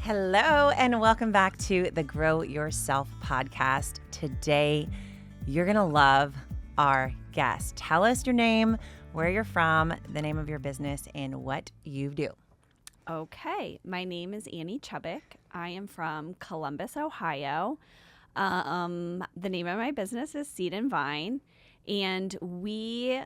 Hello, and welcome back to the Grow Yourself podcast. Today, you're going to love our guest. Tell us your name, where you're from, the name of your business, and what you do. Okay, my name is Annie Chubbuck. I am from Columbus, Ohio. The name of my business is Seed and Vine, and we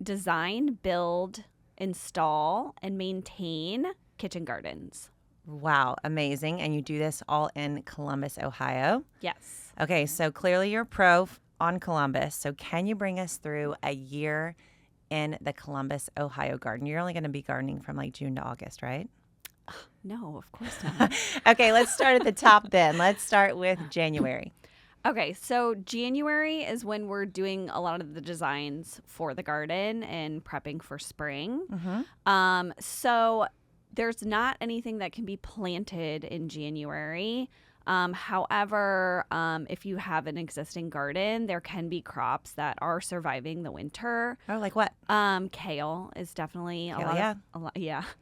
design, build, install, and maintain kitchen gardens. Wow, amazing. And you do this all in Columbus, Ohio? Yes. Okay, so clearly you're pro on Columbus. So can you bring us through a year in the Columbus, Ohio garden? You're only going to be gardening from like June to August, right? No, of course not. Okay, let's start at the top then. Let's start with January. Okay, so January is when we're doing a lot of the designs for the garden and prepping for spring. So there's not anything that can be planted in January. However, if you have an existing garden, there can be crops that are surviving the winter. Oh, like what? Kale is definitely Kale, a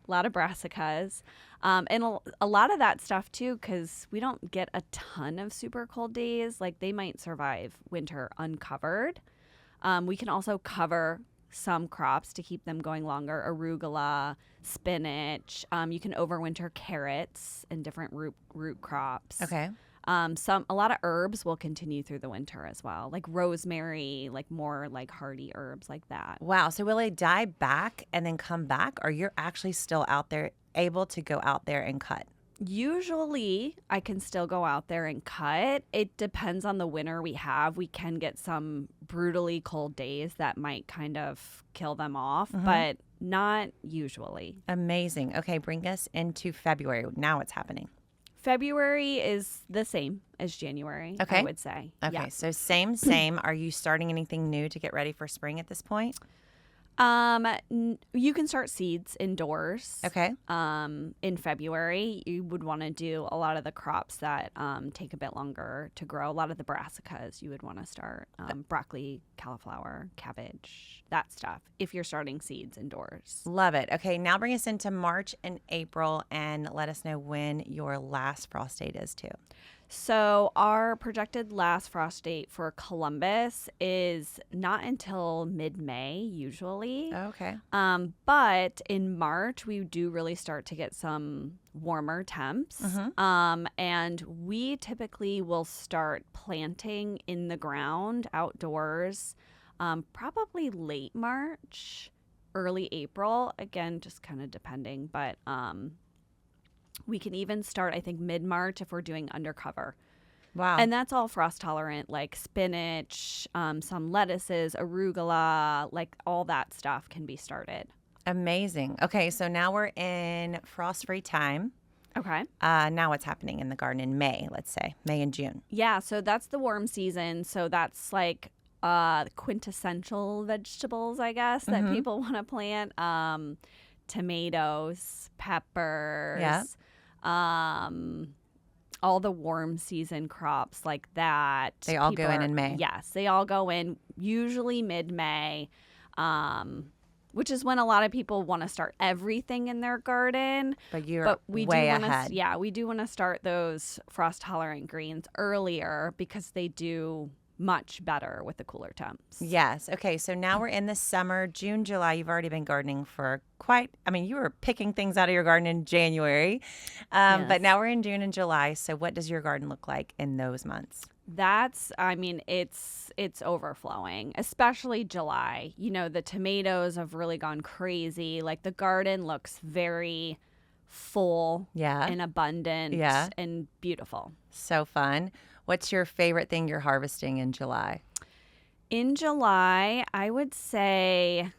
lot of brassicas. And a lot of that stuff too, because we don't get a ton of super cold days. Like they might survive winter uncovered. We can also cover some crops to keep them going longer. Arugula, spinach. You can overwinter carrots and different root crops. Okay. A lot of herbs will continue through the winter as well, like rosemary, like more like hardy herbs like that. Wow. So will they die back and then come back, or you're actually still out there able to go out there and cut? Usually I can still go out there and cut. It depends on the winter we have. We can get some brutally cold days that might kind of kill them off, but not usually. Amazing. Okay, bring us into February. Now what's happening? February is the same as January, Okay. I would say. Okay, Yes. so same. Are you starting anything new to get ready for spring at this point? You can start seeds indoors. Okay. In February, you would want to do a lot of the crops that take a bit longer to grow. A lot of the brassicas you would want to start. Broccoli, cauliflower, cabbage, that stuff. If you're starting seeds indoors. Love it. Okay, now bring us into March and April and let us know when your last frost date is too. So our projected last frost date for Columbus is not until mid-May usually. Okay. But in March, we do really start to get some warmer temps. And we typically will start planting in the ground outdoors probably late March, early April. Again, just kind of depending. But we can even start, I think, mid-March if we're doing undercover. Wow. And that's all frost tolerant, like spinach, some lettuces, arugula, like all that stuff can be started. Amazing. Okay, so now we're in frost-free time. Okay. Now what's happening in the garden in May, let's say, May and June? Yeah, so that's the warm season. So that's like quintessential vegetables, I guess, that people want to plant. Tomatoes, peppers. Yeah. All the warm season crops like that. They all go in May. Yes, they all go in usually mid-May, which is when a lot of people want to start everything in their garden. But we way ahead. Yeah, we do want to start those frost-tolerant greens earlier because they do much better with the cooler temps. Yes. Okay. So now we're in the summer, June, July. You've already been gardening for you were picking things out of your garden in January, Yes. but now we're in June and July. So what does your garden look like in those months? It's overflowing, especially July. You know, the tomatoes have really gone crazy. Like the garden looks very full and abundant and beautiful. So fun. What's your favorite thing you're harvesting in July? In July, I would say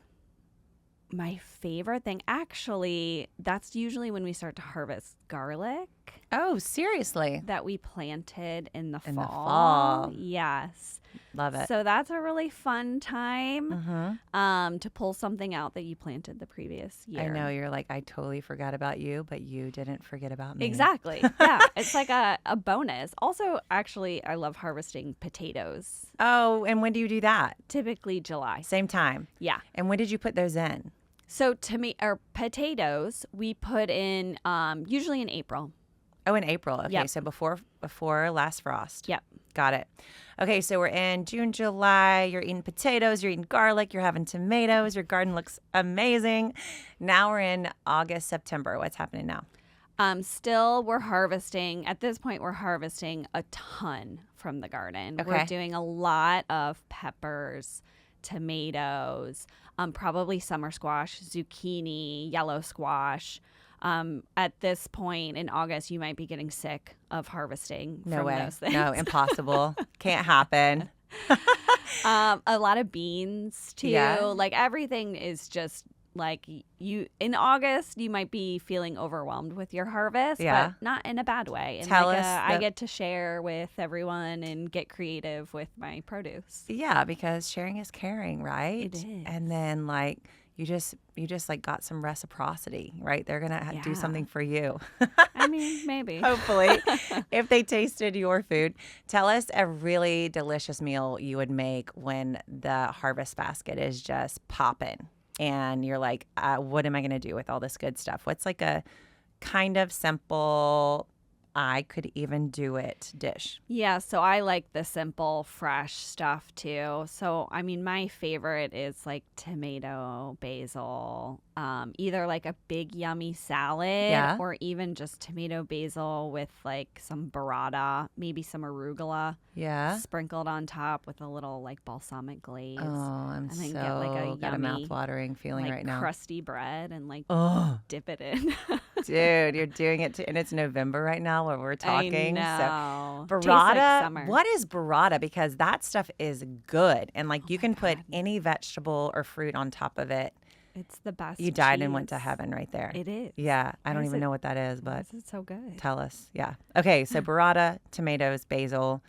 my favorite thing, actually, that's usually when we start to harvest garlic. Oh, seriously? That we planted in the fall. In the fall. Yes. Love it. So that's a really fun time to pull something out that you planted the previous year. I know, you're like, I totally forgot about you, but you didn't forget about me. Exactly. Yeah. It's like a bonus. Also, actually, I love harvesting potatoes. Oh, and when do you do that? Typically July. Same time. Yeah. And when did you put those in? So or potatoes, we put in usually in April. Oh, in April. Okay, Yep. so before last frost. Yep. Got it. Okay, so we're in June, July. You're eating potatoes, you're eating garlic, you're having tomatoes. Your garden looks amazing. Now we're in August, September. What's happening now? Still, we're harvesting. At this point, we're harvesting a ton from the garden. Okay. We're doing a lot of peppers, tomatoes, probably summer squash, zucchini, yellow squash. At this point in August, you might be getting sick of harvesting No from way. those things. No, impossible. Can't happen. A lot of beans too. Yeah. Like everything is just like you in August, you might be feeling overwhelmed with your harvest, Yeah. but not in a bad way. And Tell like us I get to share with everyone and get creative with my produce. Yeah, because sharing is caring, right? It is. And then like you just like got some reciprocity, right? They're gonna do Yeah. something for you. I mean, maybe. Hopefully, if they tasted your food. Tell us a really delicious meal you would make when the harvest basket is just popping and you're like, what am I going to do with all this good stuff? What's like a kind of simple, I could even do it dish? Yeah, so I like the simple, fresh stuff too. So, I mean, my favorite is like tomato, basil, either like a big yummy salad Yeah. or even just tomato, basil with like some burrata, maybe some arugula Yeah. sprinkled on top with a little like balsamic glaze. Oh, I'm And then so get, like, a got a yummy, mouth-watering feeling like right now. crusty bread and like Oh, dip it in. dude, you're doing it and it's November right now where we're talking. I So know. Tastes burrata, like summer. what is burrata? Because that stuff is good. And like you my can put God. any vegetable or fruit on top of it. It's the best. You died and went to cheese. heaven right there. It is. Yeah, I Why don't is even it- know what that is, but This is so good. tell us. Yeah. Okay, so burrata, tomatoes, basil.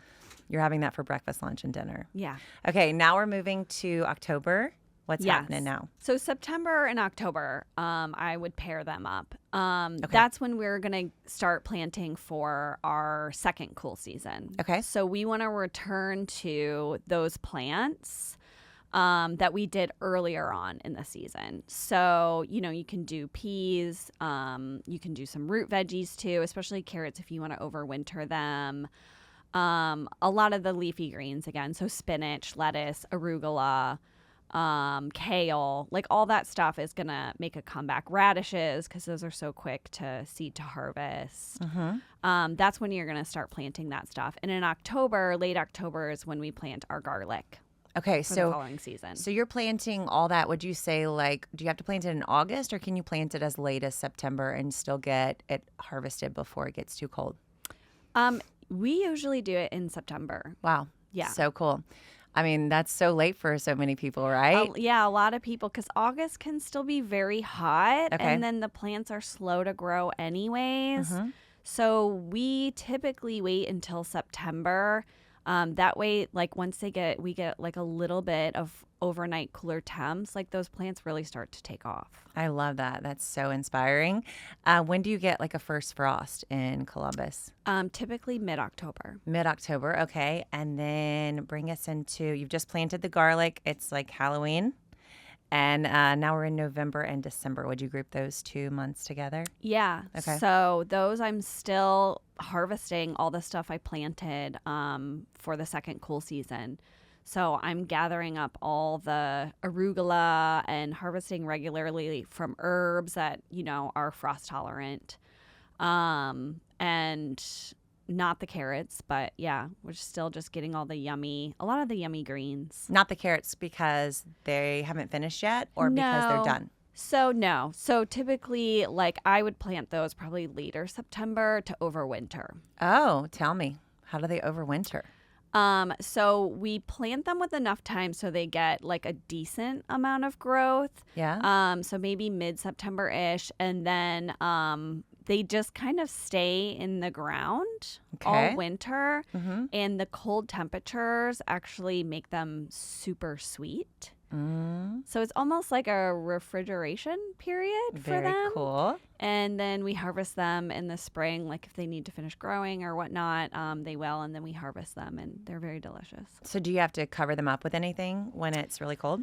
You're having that for breakfast, lunch, and dinner. Yeah. Okay, now we're moving to October. What's Yes. happening now? So September and October, I would pair them up. That's when we're going to start planting for our second cool season. Okay. So we want to return to those plants that we did earlier on in the season. So, you can do peas. You can do some root veggies too, especially carrots if you want to overwinter them. A lot of the leafy greens again. So spinach, lettuce, arugula, kale, like all that stuff is going to make a comeback. Radishes, because those are so quick to seed to harvest. That's when you're going to start planting that stuff. And in October, late October is when we plant our garlic Okay, for the so following season. so you're planting all that. Would you say like, do you have to plant it in August or can you plant it as late as September and still get it harvested before it gets too cold? We usually do it in September. Wow. Yeah. So cool. I mean, that's so late for so many people, right? Yeah, a lot of people, because August can still be very hot, Okay. and then the plants are slow to grow anyways. So we typically wait until September. That way, like once we get like a little bit of overnight cooler temps, like those plants really start to take off. I love that. That's so inspiring. When do you get like a first frost in Columbus? Typically mid-October. Mid-October, okay. And then bring us into, you've just planted the garlic. It's like Halloween. And now we're in November and December. Would you group those 2 months together? Yeah. Okay. So those I'm still harvesting all the stuff I planted for the second cool season. So I'm gathering up all the arugula and harvesting regularly from herbs that, are frost tolerant. And not the carrots, but yeah, we're still just getting a lot of the yummy greens. Not the carrots because they haven't finished yet or because they're No. done? So typically, like I would plant those probably later September to overwinter. Oh, tell me. How do they overwinter? So we plant them with enough time so they get like a decent amount of growth. Yeah. So maybe mid-September-ish, and then they just kind of stay in the ground Okay. all winter, Mm-hmm. and the cold temperatures actually make them super sweet. So it's almost like a refrigeration period for Very them. cool. And then we harvest them in the spring, like if they need to finish growing or whatnot, they will, and then we harvest them, and they're very delicious. So do you have to cover them up with anything when it's really cold?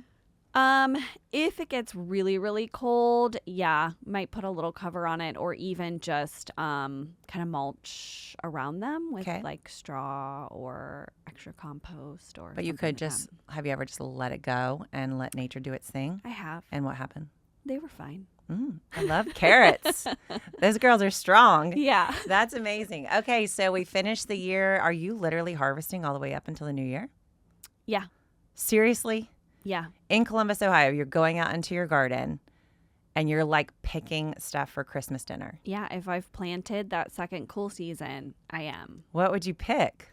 If it gets really, really cold, yeah, might put a little cover on it, or even just kind of mulch around them with Okay. like straw or extra compost or But you something could like just, that. have you ever just let it go and let nature do its thing? I have. And what happened? They were fine. I love carrots. Those girls are strong. Yeah. That's amazing. Okay, so we finished the year. Are you literally harvesting all the way up until the new year? Yeah. Seriously? Yeah. In Columbus, Ohio, you're going out into your garden and you're like picking stuff for Christmas dinner. Yeah. If I've planted that second cool season, I am. What would you pick?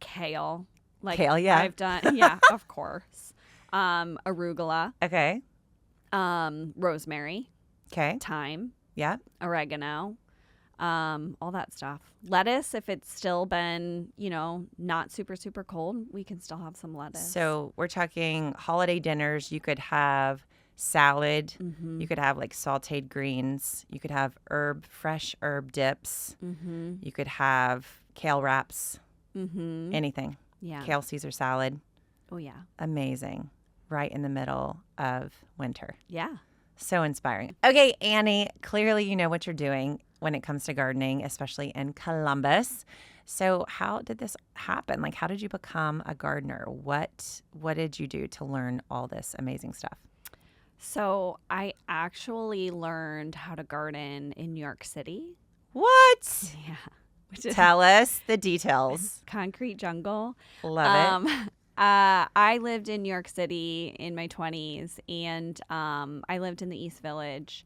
Kale. Like Kale, yeah. I've done. Yeah, of course. Arugula. Okay. Rosemary. Okay. Thyme. Yeah. Oregano. All that stuff. Lettuce, if it's still been, not super, super cold, we can still have some lettuce. So we're talking holiday dinners. You could have salad. Mm-hmm. You could have like sauteed greens. You could have fresh herb dips. Mm-hmm. You could have kale wraps. Mm-hmm. Anything. Yeah. Kale Caesar salad. Oh, yeah. Amazing. Right in the middle of winter. Yeah. So inspiring. Okay, Annie, clearly you know what you're doing when it comes to gardening, especially in Columbus. So how did this happen? Like, how did you become a gardener? What did you do to learn all this amazing stuff? So I actually learned how to garden in New York City. What? Yeah. Which is Tell us the details. concrete jungle. Love it. I lived in New York City in my 20s, and I lived in the East Village.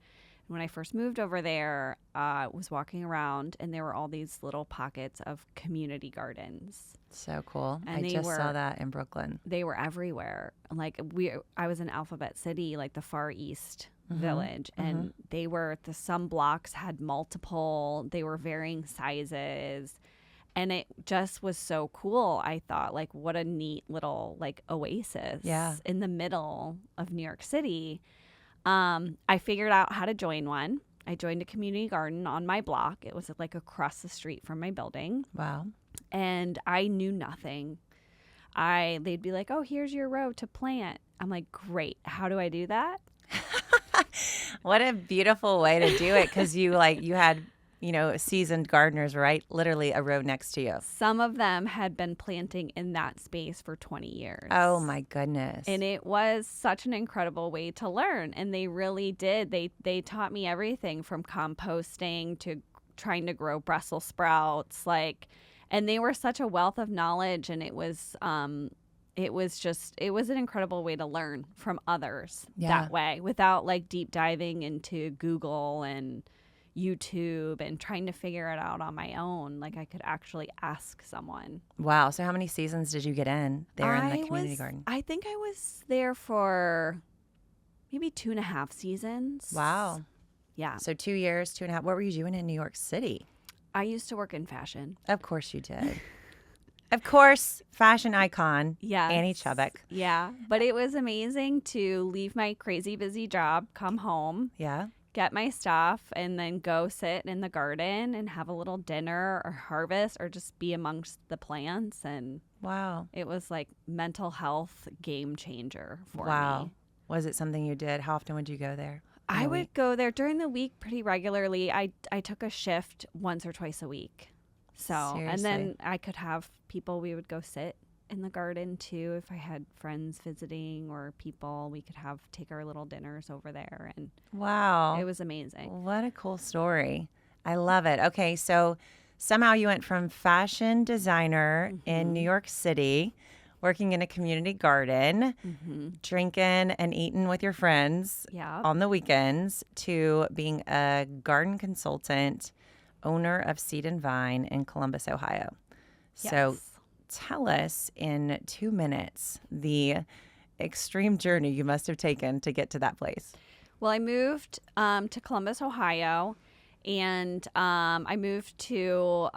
When I first moved over there, I was walking around, and there were all these little pockets of community gardens. So cool. And I they just saw were- that in Brooklyn. They were everywhere. Like I was in Alphabet City, like the Far East Village, and some blocks had multiple. They were varying sizes. And it just was so cool. I thought, like, what a neat little like oasis in the middle of New York City. I figured out how to join one. I joined a community garden on my block. It was like across the street from my building. Wow. And I knew nothing. They'd be like, "Oh, here's your row to plant." I'm like, "Great. How do I do that?" What a beautiful way to do it, because you had seasoned gardeners, right? Literally a row next to you. Some of them had been planting in that space for 20 years. Oh my goodness. And it was such an incredible way to learn. And they really did. They taught me everything from composting to trying to grow Brussels sprouts. And they were such a wealth of knowledge. And it was an incredible way to learn from others that way, without like deep diving into Google and YouTube and trying to figure it out on my own. Like I could actually ask someone. Wow. So how many seasons did you get in there in the community garden? I think I was there for maybe 2.5 seasons. Wow. Yeah. So 2 years, 2.5. What were you doing in New York City? I used to work in fashion. Of course you did. Of course, fashion icon, Yes. Annie Chubbuck. Yeah. But it was amazing to leave my crazy busy job, come home, Yeah. get my stuff, and then go sit in the garden and have a little dinner or harvest or just be amongst the plants. And Wow. it was like mental health game changer for Wow. me. Was it something you did? How often would you go there? I would go there during the week pretty regularly. I took a shift once or twice a week. So, and then Seriously. I could have people, we would go sit in the garden too. If I had friends visiting or people, we could take our little dinners over there. And Wow. it was amazing. What a cool story. I love it. Okay, so somehow you went from fashion designer in New York City, working in a community garden, drinking and eating with your friends Yeah. on the weekends, to being a garden consultant, owner of Seed and Vine in Columbus, Ohio. So Yes. tell us in 2 minutes the extreme journey you must have taken to get to that place. Well, I moved to Columbus, Ohio, and I moved to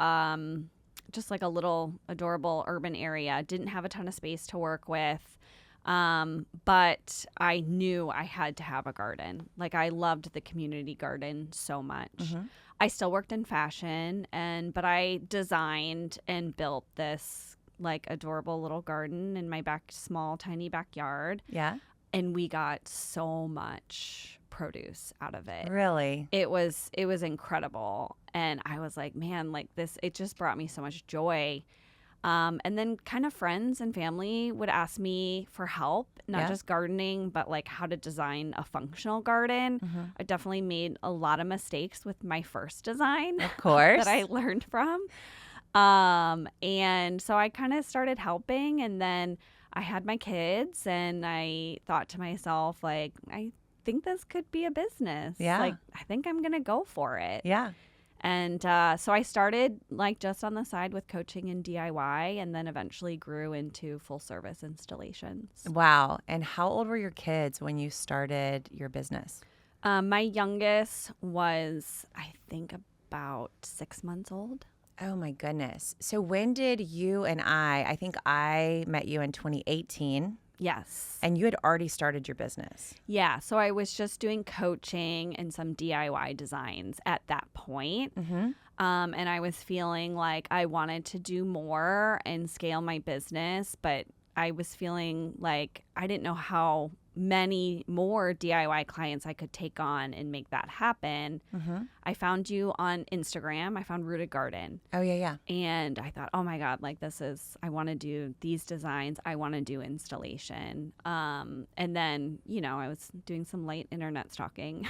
just like a little adorable urban area. Didn't have a ton of space to work with, but I knew I had to have a garden. Like I loved the community garden so much. I still worked in fashion, but I designed and built this like adorable little garden in my small, tiny backyard. Yeah. and we got so much produce out of it. Really? It was incredible. And I was like, man, like this, it just brought me so much joy. And then kind of friends and family would ask me for help, not just gardening, but like how to design a functional garden. I definitely made a lot of mistakes with my first design. Of course. That I learned from. And so I kind of started helping, and then I had my kids, and I thought to myself, like, I think this could be a business. Yeah. Like, I think I'm going to go for it. Yeah. And so I started like just on the side with coaching and DIY, and then eventually grew into full service installations. Wow. And how old were your kids when you started your business? My youngest was, I think, about 6 months old. Oh my goodness. So when did you and I think I met you in 2018. Yes. And you had already started your business. Yeah. So I was just doing coaching and some DIY designs at that point. And I was feeling like I wanted to do more and scale my business, but I was feeling like I didn't know how many more DIY clients I could take on and make that happen. I found you on Instagram. I found Rooted Garden. Oh, yeah. And I thought, oh my God, like I want to do these designs. I want to do installation. And then, I was doing some light internet stalking.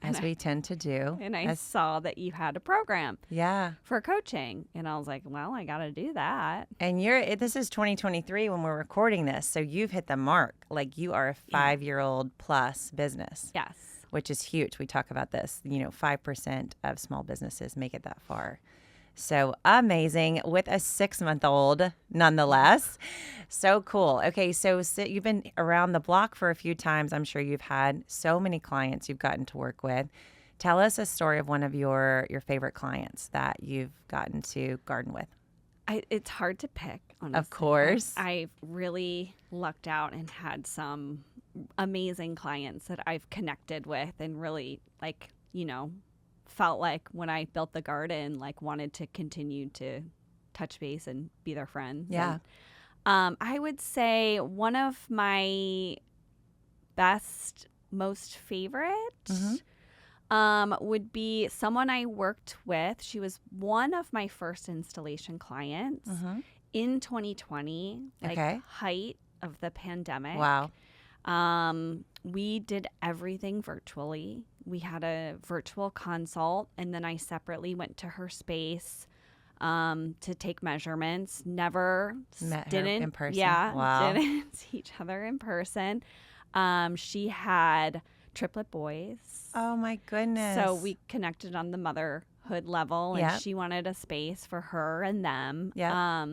As we tend to do. And I saw that you had a program for coaching. And I was like, well, I got to do that. And this is 2023 when we're recording this. So you've hit the mark. Like you are a 5-year-old plus business. Yes. Which is huge. We talk about this. 5% of small businesses make it that far. So amazing with a 6-month-old nonetheless. So cool. Okay, so you've been around the block for a few times. I'm sure you've had so many clients you've gotten to work with. Tell us a story of one of your favorite clients that you've gotten to garden with. It's hard to pick, honestly. Of course. I've really lucked out and had some amazing clients that I've connected with and really felt like when I built the garden, like wanted to continue to touch base and be their friends. Yeah. And, I would say one of my best, most favorite would be someone I worked with. She was one of my first installation clients in 2020, height of the pandemic. Wow. We did everything virtually. We had a virtual consult, and then I separately went to her space to take measurements. Never met her in person. Yeah, wow. Didn't see each other in person. She had triplet boys. Oh my goodness. So we connected on the motherhood level, and she wanted a space for her and them. Yeah.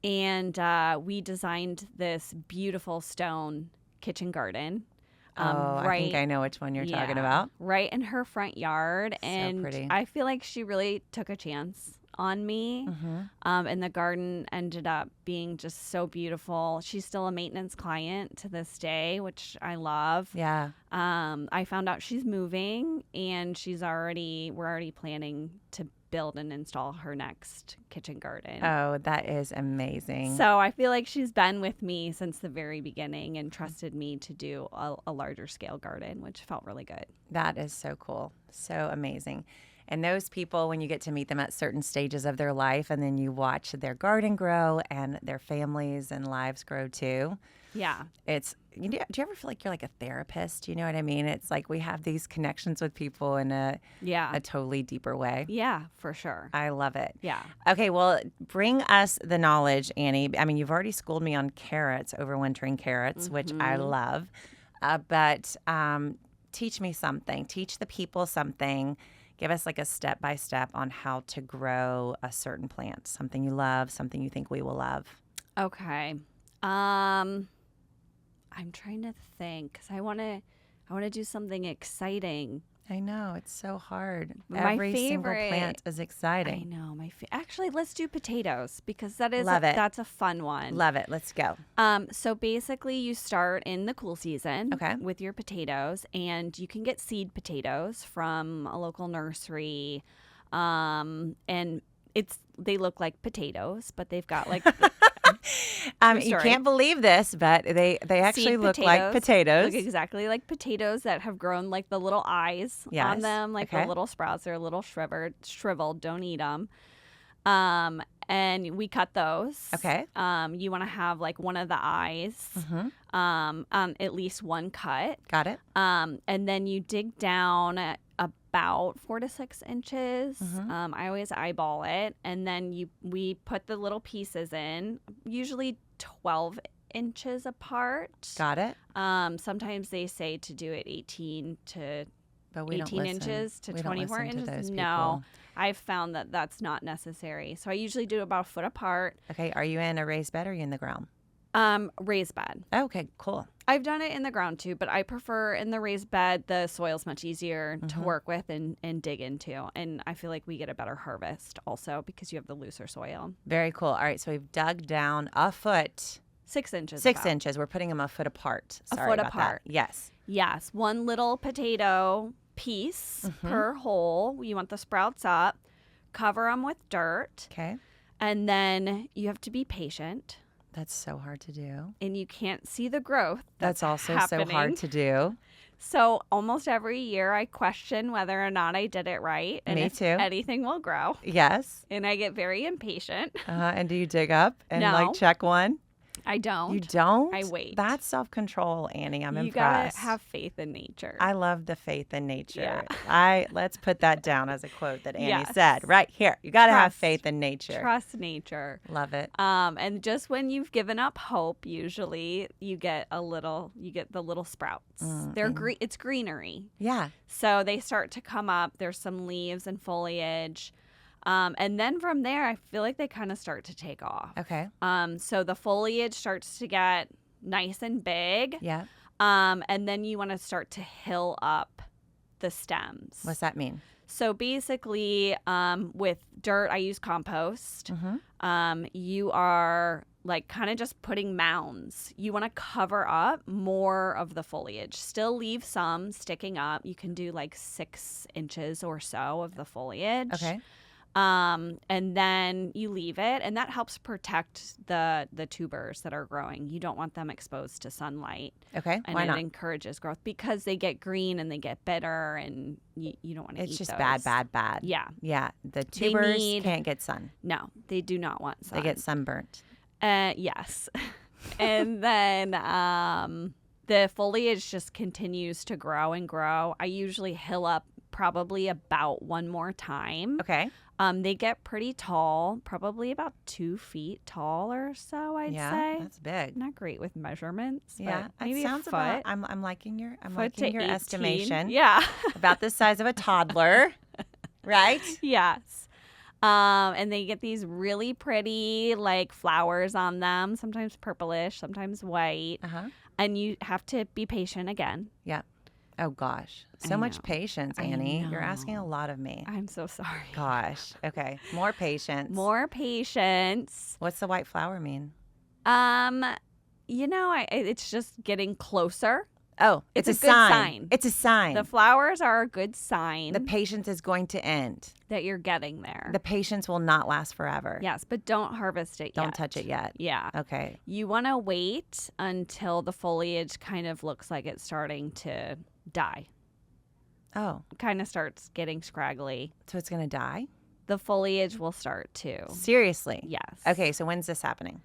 And we designed this beautiful stone kitchen garden. I think I know which one you're talking about. Right in her front yard. And pretty. I feel like she really took a chance on me. And the garden ended up being just so beautiful. She's still a maintenance client to this day, which I love. Yeah. I found out she's moving, and we're already planning to build and install her next kitchen garden. Oh, that is amazing. So I feel like she's been with me since the very beginning and trusted me to do a larger scale garden, which felt really good. That is so cool. So amazing. And those people, when you get to meet them at certain stages of their life, and then you watch their garden grow and their families and lives grow too. Yeah. Do you ever feel like you're like a therapist? You know what I mean? It's like we have these connections with people in a totally deeper way. Yeah, for sure. I love it. Yeah. Okay, well, bring us the knowledge, Annie. I mean, you've already schooled me on carrots, overwintering carrots, which I love. But teach me something. Teach the people something. Give us like a step-by-step on how to grow a certain plant. Something you love, something you think we will love. Okay. I'm trying to think because I want to do something exciting. I know, it's so hard. My Every single favorite- plant is exciting. I know. Actually, let's do potatoes because Love it. that's a fun one. Love it. Let's go. So basically you start in the cool season Okay. with your potatoes, and you can get seed potatoes from a local nursery. And they look like potatoes, but they've got like You story. can't believe this, but they actually Seed look like potatoes. Look exactly like potatoes that have grown like the little eyes on Yes. them, like Okay. the little sprouts. They're a little shriveled. Don't eat them. And we cut those. Okay. You want to have like one of the eyes, on at least one cut. Got it. And then you dig down at about 4 to 6 inches. I always eyeball it, and then we put the little pieces in, usually 12 inches apart. Got it. Sometimes they say to do it 18 to But we 18 inches to we 24 don't listen inches. to those No, people. I've found that that's not necessary. So I usually do about a foot apart. Okay. Are you in a raised bed or are you in the ground? Raised bed. Okay. Cool. I've done it in the ground too, but I prefer in the raised bed. The soil's much easier to work with and dig into. And I feel like we get a better harvest also because you have the looser soil. Very cool. All right. So we've dug down a foot. 6 inches. 6 about. inches. We're putting them a foot apart. A Sorry foot about apart. That. Yes. Yes. One little potato piece per hole. You want the sprouts up. Cover them with dirt. Okay. And then you have to be patient. That's so hard to do. And you can't see the growth. That's also happening. so hard to do. So almost every year I question whether or not I did it right. And Me if too. anything will grow. Yes. And I get very impatient. And do you dig up and No. like check one? I don't. You don't? I wait. That's self-control, Annie. I'm you impressed. gotta have faith in nature. I love the faith in nature. Yeah. Let's put that down as a quote that Annie Yes. said right here. You got to have Trust. faith in nature. Trust nature. Love it. And just when you've given up hope, usually you get the little sprouts. It's greenery. Yeah. So they start to come up. There's some leaves and foliage. And then from there, I feel like they kind of start to take off. Okay. So the foliage starts to get nice and big. Yeah. And then you want to start to hill up the stems. What's that mean? So basically, with dirt, I use compost. You are like kind of just putting mounds. You want to cover up more of the foliage. Still leave some sticking up. You can do like 6 inches or so of the foliage. Okay. And then you leave it, and that helps protect the tubers that are growing. You don't want them exposed to sunlight. Okay. And Why not? it encourages growth because they get green and they get bitter, and you don't want to eat It's just those. bad. Yeah. Yeah. The tubers need- can't get sun. No, they do not want sun. They get sunburnt. Yes. And then the foliage just continues to grow and grow. I usually hill up probably about one more time. Okay. They get pretty tall, probably about 2 feet tall or so, I'd Yeah. say. That's big. Not great with measurements, Yeah. but maybe It sounds a foot. about. I'm liking your. I'm foot liking to your 18. estimation. Yeah. About the size of a toddler. Right. Yes. And they get these really pretty like flowers on them, sometimes purplish, sometimes white. And you have to be patient again. Yeah. Oh gosh. So I much know. patience, I Annie. You're asking a know. lot of me. I'm so sorry. Gosh. Okay. More patience. More patience. What's the white flower mean? It's just getting closer. Oh, It's it's a good sign. sign. It's a sign. The flowers are a good sign The patience is going to end. that you're getting there. The patience will not last forever. Yes, but don't harvest it yet. Don't touch it yet. Yeah. Okay. You want to wait until the foliage kind of looks like it's starting to die. Oh, Kind of starts getting scraggly. so it's going to die? The foliage will start to. Seriously? Yes. Okay, so when's this happening?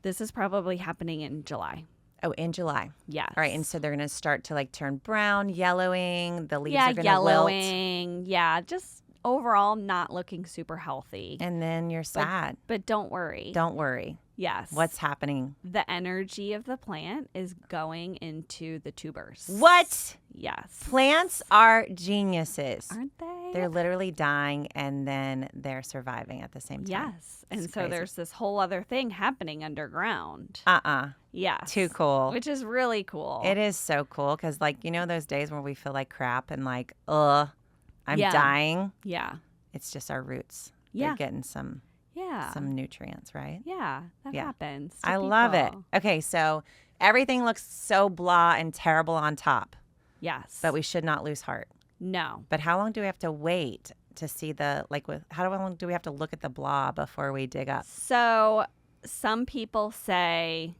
This is probably happening in July. Oh, in July. Yes. All right, and so they're going to start to like turn brown, yellowing. The leaves yeah, are going to wilt. yellowing. Yeah, just overall not looking super healthy. And then you're sad. But don't worry. Don't worry. Yes. What's happening? The energy of the plant is going into the tubers. What? Yes. Plants are geniuses. Aren't they? They're literally dying and then they're surviving at the same time. Yes. And It's so crazy. there's this whole other thing happening underground. Yes. Too cool. Which is really cool. It is so cool because, like, you know, those days where we feel like crap and like, I'm Yeah. dying. Yeah. It's just our roots. Yeah. They're getting some nutrients, right? Yeah. That Yeah. happens. to I love it. people. Okay, so everything looks so blah and terrible on top, Yes. but we should not lose heart. No. But how long do we have to wait to see how long do we have to look at the blah before we dig up? So Some people say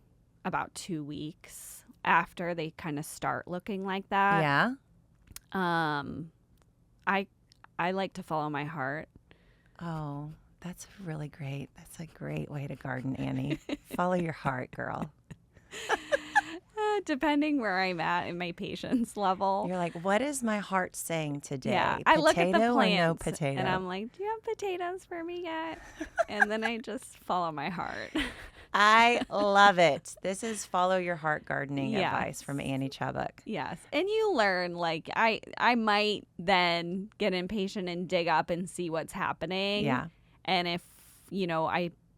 about 2 weeks after they kind of start looking like that. Yeah. Um, I like to follow my heart. Oh, that's really great. That's a great way to garden, Annie. Follow your heart, girl. Depending where I'm at in my patience level. You're like, what is my heart saying today? Yeah, I look at the Potato or no plants potato? and I'm like, do you have potatoes for me yet? And then I just follow my heart. I love it. This is follow your heart gardening Yes. advice from Annie Chubbuck. Yes. And you learn, like, I might then get impatient and dig up and see what's happening. Yeah. And if,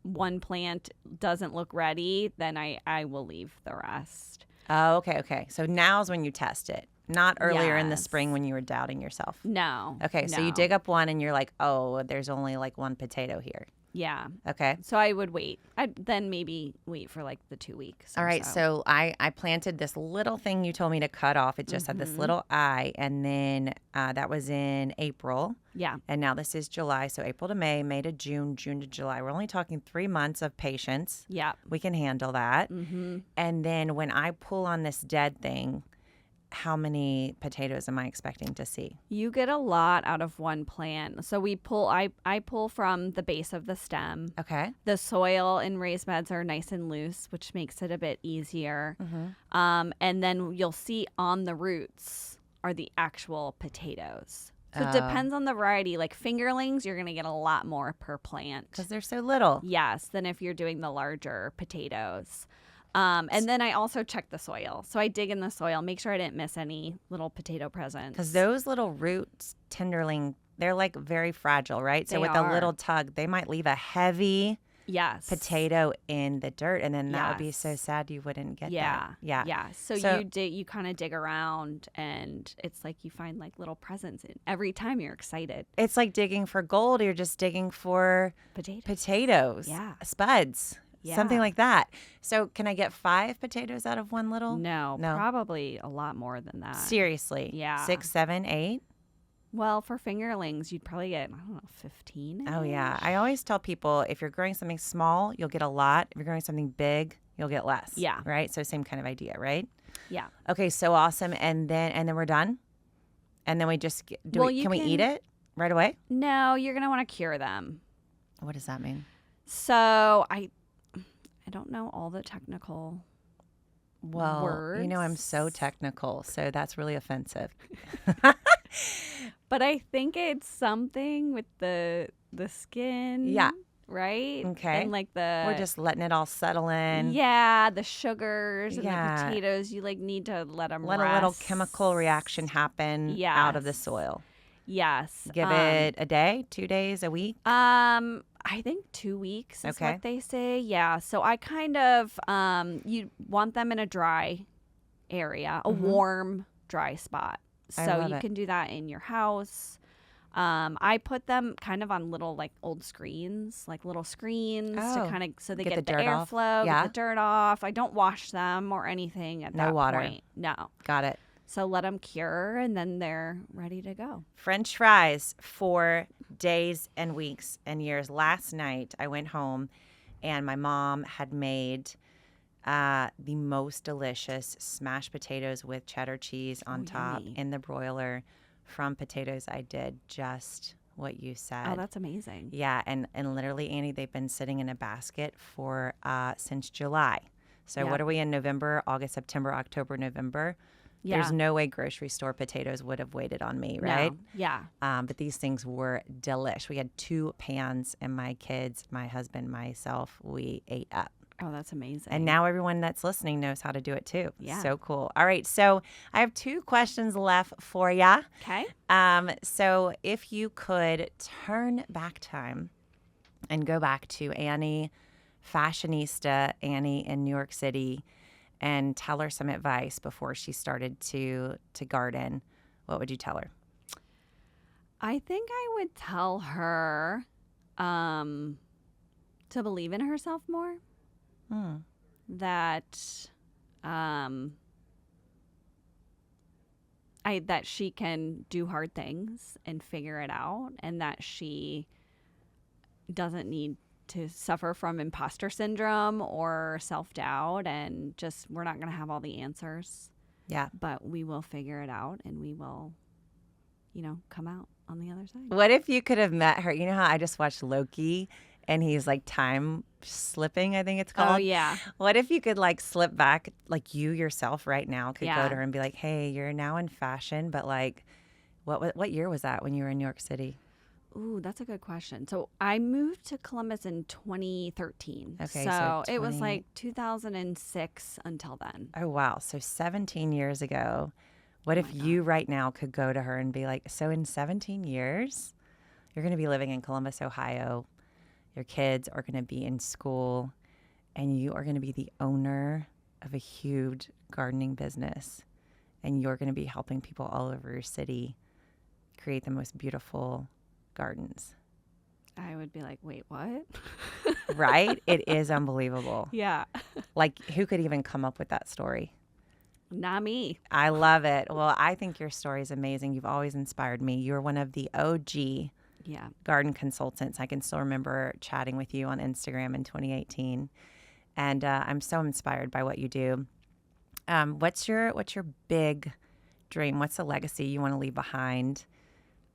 one plant doesn't look ready, then I will leave the rest. Oh, okay. So now's when you test it, not earlier in the Yes. spring when you were doubting yourself. No. Okay, so you no. dig up one and you're like, oh, there's only like one potato here. Yeah. Okay. So I would wait. I'd then maybe wait for like the 2 weeks. All or right, so I planted this little thing you told me to cut off. It just had this little eye, and then that was in April. Yeah. And now this is July, so April to May, May to June, June to July. We're only talking 3 months of patience. Yeah. We can handle that. Mm-hmm. And then when I pull on this dead thing, how many potatoes am I expecting to see? You get a lot out of one plant. So I pull from the base of the stem. Okay. The soil in raised beds are nice and loose, which makes it a bit easier. And then you'll see on the roots are the actual potatoes. So it depends on the variety. Like fingerlings, you're going to get a lot more per plant. Because they're so little. Yes, than if you're doing the larger potatoes. And then I also check the soil. So I dig in the soil, make sure I didn't miss any little potato presents. Because those little roots, tenderling, they're like very fragile, right? So They with are. a little tug, they might leave a heavy yes. potato in the dirt, and then that would be Yes. so sad you wouldn't get Yeah. that. Yeah. So you kind of dig around, and it's like you find like little presents in every time you're excited. It's like digging for gold. You're just digging for potatoes. Yeah. Spuds. Yeah. Something like that. So can I get 5 potatoes out of one little? No, No. probably a lot more than that. Seriously. Yeah. 6, 7, 8? Well, for fingerlings, you'd probably get, 15. Oh, yeah. I always tell people if you're growing something small, you'll get a lot. If you're growing something big, you'll get less. Yeah. Right? So same kind of idea, right? Yeah. Okay, so awesome. And then we're done? And then we just can we eat it right away? No, you're going to want to cure them. What does that mean? So I don't know all the technical Well, words. you know I'm so technical, so that's really offensive. But I think it's something with the skin. Yeah. Right? Okay. And like We're just letting it all settle in. yeah, the sugars and Yeah. the potatoes, you like need to let them Let rest. a little chemical reaction happen out of the Yes. soil. Yes. Give it a day, 2 days, a week. I think 2 weeks is Okay. what they say. Yeah. So I kind of you want them in a dry area, a warm, dry spot. I So love you it. can do that in your house. I put them kind of on little like old screens, like little screens to Oh. kind of so they Get get the the dirt off. airflow, Yeah. get the dirt off. I don't wash them or anything at No that water. point. No. Got it. So let them cure and then they're ready to go. French fries for days and weeks and years. Last night, I went home and my mom had made the most delicious smashed potatoes with cheddar cheese on top yummy. in the broiler from potatoes I did just what you said. Oh, that's amazing. Yeah, and literally, Annie, they've been sitting in a basket for since July. So Yeah. what are we in November, August, September, October, November? Yeah. There's no way grocery store potatoes would have waited on me, right? No. Yeah. But these things were delish. We had 2 pans, and my kids, my husband, myself, we ate up. Oh, that's amazing. And now everyone that's listening knows how to do it too. Yeah. So cool. All right. So I have 2 questions left for ya. Okay. So if you could turn back time and go back to Annie, fashionista Annie in New York City, and tell her some advice before she started to garden, what would you tell her? I think I would tell her to believe in herself more. That that she can do hard things and figure it out, and that she doesn't need suffer from imposter syndrome or self-doubt, and just we're not going to have all the answers. Yeah. But we will figure it out, and we will, come out on the other side. What if you could have met her? You know how I just watched Loki and he's like time slipping, I think it's called. Oh, yeah. What if you could like slip back, like you yourself right now could Yeah. go to her and be like, hey, you're now in fashion, but like, what year was that when you were in New York City? Ooh, that's a good question. So I moved to Columbus in 2013. Okay, so so it was like 2006 until then. Oh, wow. So 17 years ago. What if you right now could go to her and be like, so in 17 years, you're going to be living in Columbus, Ohio. Your kids are going to be in school, and you are going to be the owner of a huge gardening business. And you're going to be helping people all over your city create the most beautiful gardens. I would be like, wait, what? Right? It is unbelievable. Yeah. Like, who could even come up with that story? Not me. I love it. Well, I think your story is amazing. You've always inspired me. You're one of the OG garden consultants. I can still remember chatting with you on Instagram in 2018. And I'm so inspired by what you do. What's your big dream? What's the legacy you want to leave behind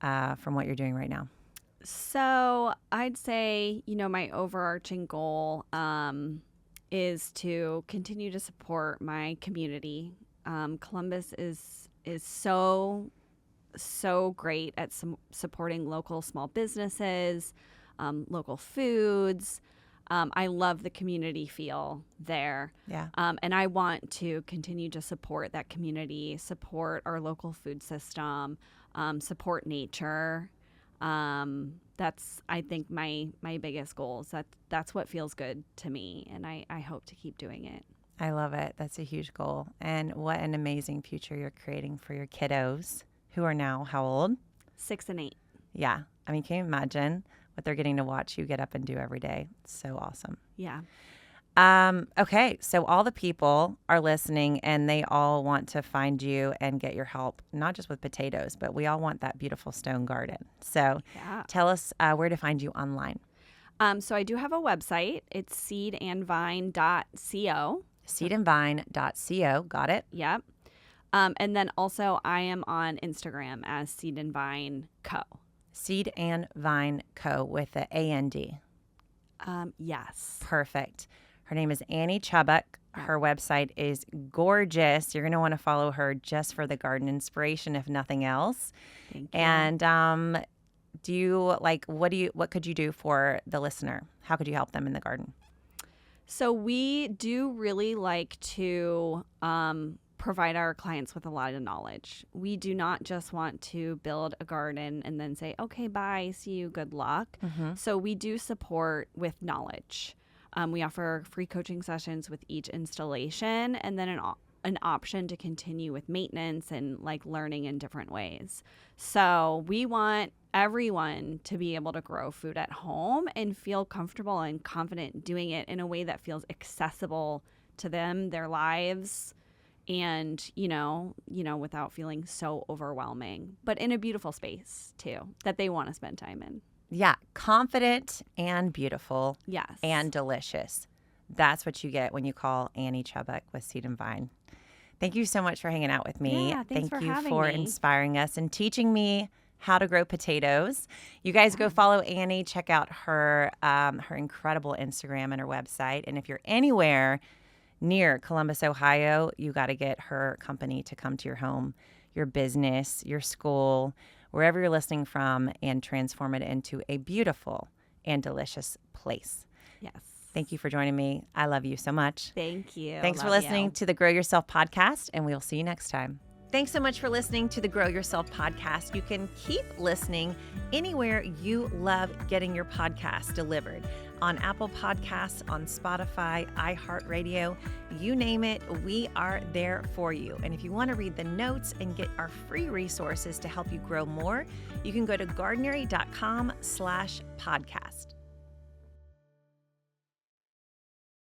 from what you're doing right now? So I'd say, my overarching goal is to continue to support my community. Columbus is so great at supporting local small businesses, local foods. I love the community feel there. Yeah. And I want to continue to support that community, support our local food system, support nature. That's, I think, my biggest goals. That's what feels good to me, and I hope to keep doing it. I love it. That's a huge goal. And what an amazing future you're creating for your kiddos who are now how old? 6 and 8. Yeah. I mean, can you imagine what they're getting to watch you get up and do every day? It's so awesome. Yeah. Okay. So all the people are listening and they all want to find you and get your help, not just with potatoes, but we all want that beautiful stone garden. So tell us where to find you online. So I do have a website. It's seedandvine.co. Seedandvine.co. Got it? Yep. And then also I am on Instagram as Seed and Vine Co. Seed and Vine Co. with a A-N-D. Yes. Perfect. Her name is Annie Chubbuck. Her website is gorgeous. You're going to want to follow her just for the garden inspiration, if nothing else. Thank you. And what could you do for the listener? How could you help them in the garden? So we do really like to provide our clients with a lot of knowledge. We do not just want to build a garden and then say, okay, bye, see you, good luck. Mm-hmm. So we do support with knowledge. We offer free coaching sessions with each installation, and then an option to continue with maintenance and like learning in different ways. So we want everyone to be able to grow food at home and feel comfortable and confident doing it in a way that feels accessible to them, their lives, and, without feeling so overwhelming, but in a beautiful space too, that they want to spend time in. Yeah. Confident and beautiful. Yes. And delicious. That's what you get when you call Annie Chubbuck with Seed and Vine. Thank you so much for hanging out with me. Yeah, thanks for you having for me. inspiring us and teaching me how to grow potatoes. You guys go follow Annie. Check out her incredible Instagram and her website. And if you're anywhere near Columbus, Ohio, you got to get her company to come to your home, your business, your school, wherever you're listening from, and transform it into a beautiful and delicious place. Yes. Thank you for joining me. I love you so much. Thank you. Thanks for listening to the Grow Yourself podcast, and we'll see you next time. Thanks so much for listening to the Grow Yourself podcast. You can keep listening anywhere you love getting your podcast delivered. On Apple Podcasts, on Spotify, iHeartRadio, you name it, we are there for you. And if you want to read the notes and get our free resources to help you grow more, you can go to gardenary.com/podcast.